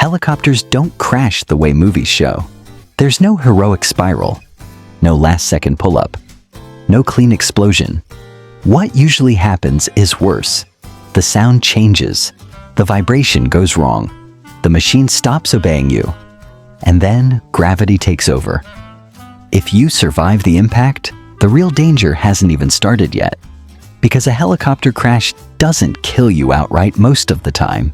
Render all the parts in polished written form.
Helicopters don't crash the way movies show. There's no heroic spiral, no last-second pull-up, no clean explosion. What usually happens is worse. The sound changes, the vibration goes wrong, the machine stops obeying you, and then gravity takes over. If you survive the impact, the real danger hasn't even started yet, because a helicopter crash doesn't kill you outright most of the time.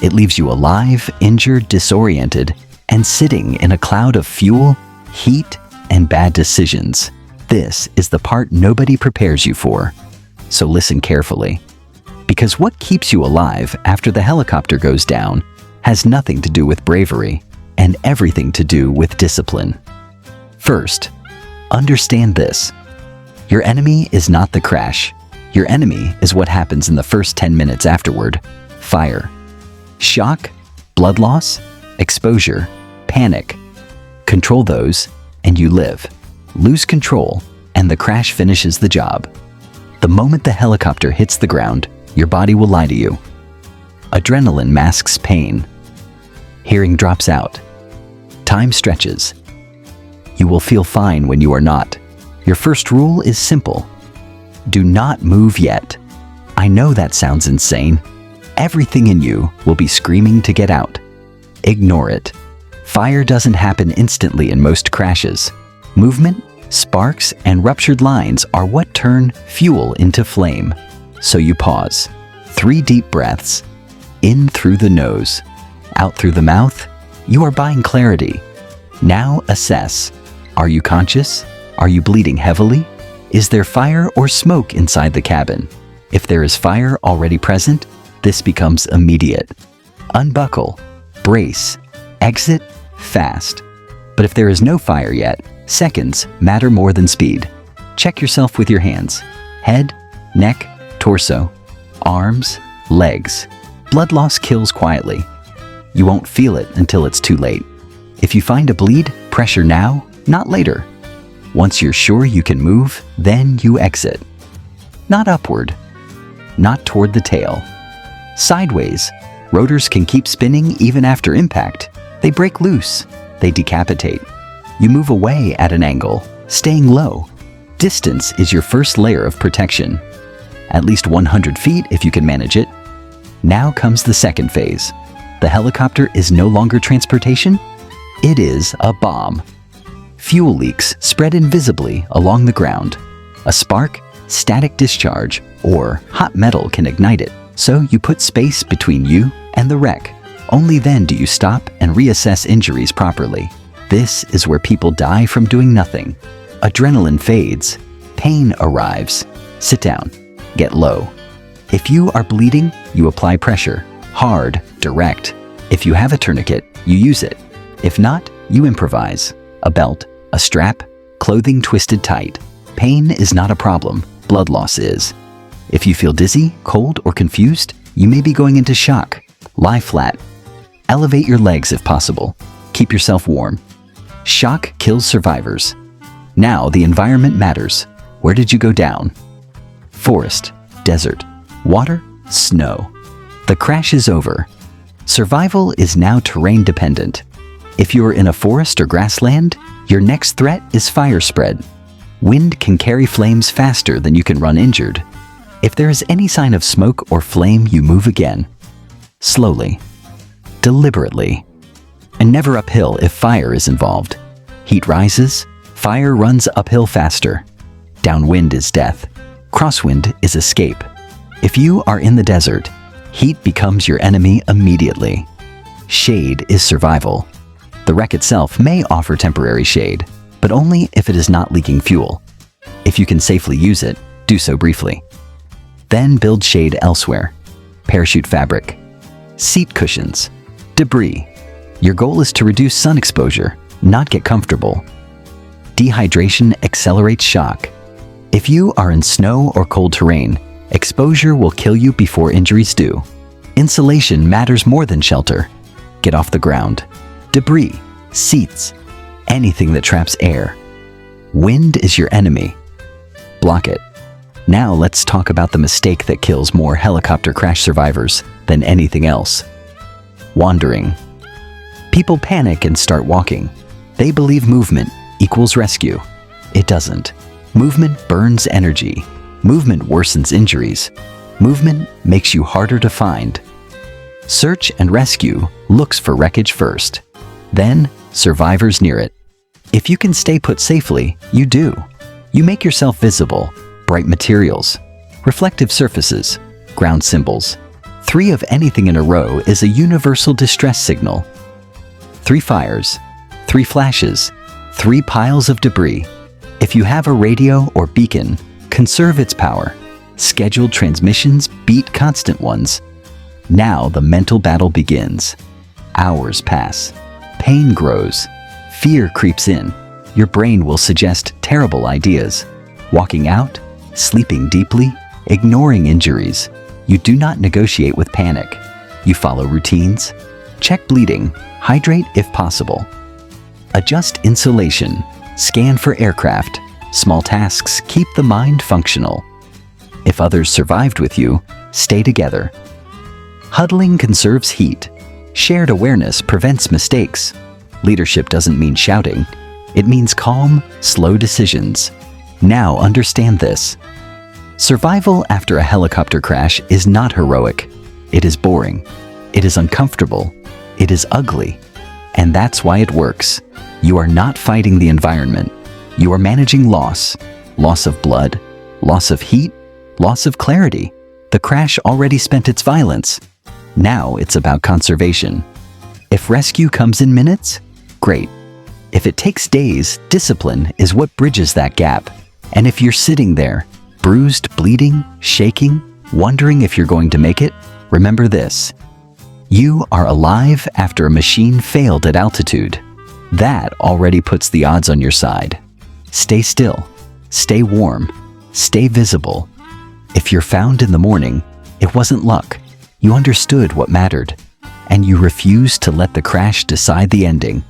It leaves you alive, injured, disoriented, and sitting in a cloud of fuel, heat, and bad decisions. This is the part nobody prepares you for. So listen carefully, because what keeps you alive after the helicopter goes down has nothing to do with bravery and everything to do with discipline. First, understand this. Your enemy is not the crash. Your enemy is what happens in the first 10 minutes afterward. Fire, shock, blood loss, exposure, panic. Control those, and you live. Lose control, and the crash finishes the job. The moment the helicopter hits the ground, your body will lie to you. Adrenaline masks pain. Hearing drops out. Time stretches. You will feel fine when you are not. Your first rule is simple. Do not move yet. I know that sounds insane. Everything in you will be screaming to get out. Ignore it. Fire doesn't happen instantly in most crashes. Movement, sparks, and ruptured lines are what turn fuel into flame. So you pause. 3 deep breaths. In through the nose. Out through the mouth. You are buying clarity. Now assess. Are you conscious? Are you bleeding heavily? Is there fire or smoke inside the cabin? If there is fire already present, this becomes immediate. Unbuckle. Brace. Exit fast. But if there is no fire yet, seconds matter more than speed. Check yourself with your hands. Head, neck, torso, arms, legs. Blood loss kills quietly. You won't feel it until it's too late. If you find a bleed, pressure now, not later. Once you're sure you can move, then you exit. Not upward, not toward the tail. Sideways. Rotors can keep spinning even after impact. They break loose. They decapitate. You move away at an angle, staying low. Distance is your first layer of protection. At least 100 feet if you can manage it. Now comes the second phase. The helicopter is no longer transportation. It is a bomb. Fuel leaks spread invisibly along the ground. A spark, static discharge, or hot metal can ignite it. So you put space between you and the wreck. Only then do you stop and reassess injuries properly. This is where people die from doing nothing. Adrenaline fades. Pain arrives. Sit down. Get low. If you are bleeding, you apply pressure. Hard, direct. If you have a tourniquet, you use it. If not, you improvise. A belt, a strap, clothing twisted tight. Pain is not a problem. Blood loss is. If you feel dizzy, cold, or confused, you may be going into shock. Lie flat. Elevate your legs if possible. Keep yourself warm. Shock kills survivors. Now the environment matters. Where did you go down? Forest, desert, water, snow. The crash is over. Survival is now terrain dependent. If you're in a forest or grassland, your next threat is fire spread. Wind can carry flames faster than you can run injured. If there is any sign of smoke or flame, you move again. Slowly. Deliberately. And never uphill if fire is involved. Heat rises, fire runs uphill faster. Downwind is death. Crosswind is escape. If you are in the desert, heat becomes your enemy immediately. Shade is survival. The wreck itself may offer temporary shade, but only if it is not leaking fuel. If you can safely use it, do so briefly. Then build shade elsewhere. Parachute fabric. Seat cushions. Debris. Your goal is to reduce sun exposure, not get comfortable. Dehydration accelerates shock. If you are in snow or cold terrain, exposure will kill you before injuries do. Insulation matters more than shelter. Get off the ground. Debris, seats, anything that traps air. Wind is your enemy. Block it. Now let's talk about the mistake that kills more helicopter crash survivors than anything else. Wandering. People panic and start walking. They believe movement equals rescue. It doesn't. Movement burns energy. Movement worsens injuries. Movement makes you harder to find. Search and rescue looks for wreckage first. Then, survivors near it. If you can stay put safely, you do. You make yourself visible. Bright materials, reflective surfaces, ground symbols. 3 of anything in a row is a universal distress signal. 3 fires, 3 flashes, 3 piles of debris. If you have a radio or beacon, conserve its power. Scheduled transmissions beat constant ones. Now the mental battle begins. Hours pass. Pain grows. Fear creeps in. Your brain will suggest terrible ideas. Walking out, sleeping deeply, ignoring injuries. You do not negotiate with panic. You follow routines. Check bleeding. Hydrate if possible. Adjust insulation. Scan for aircraft. Small tasks keep the mind functional. If others survived with you, stay together. Huddling conserves heat. Shared awareness prevents mistakes. Leadership doesn't mean shouting. It means calm, slow decisions. Now understand this. Survival after a helicopter crash is not heroic. It is boring. It is uncomfortable. It is ugly. And that's why it works. You are not fighting the environment. You are managing loss. Loss of blood, loss of heat, loss of clarity. The crash already spent its violence. Now it's about conservation. If rescue comes in minutes, great. If it takes days, discipline is what bridges that gap. And if you're sitting there, bruised, bleeding, shaking, wondering if you're going to make it, remember this. You are alive after a machine failed at altitude. That already puts the odds on your side. Stay still, stay warm, stay visible. If you're found in the morning, it wasn't luck. You understood what mattered, and you refused to let the crash decide the ending.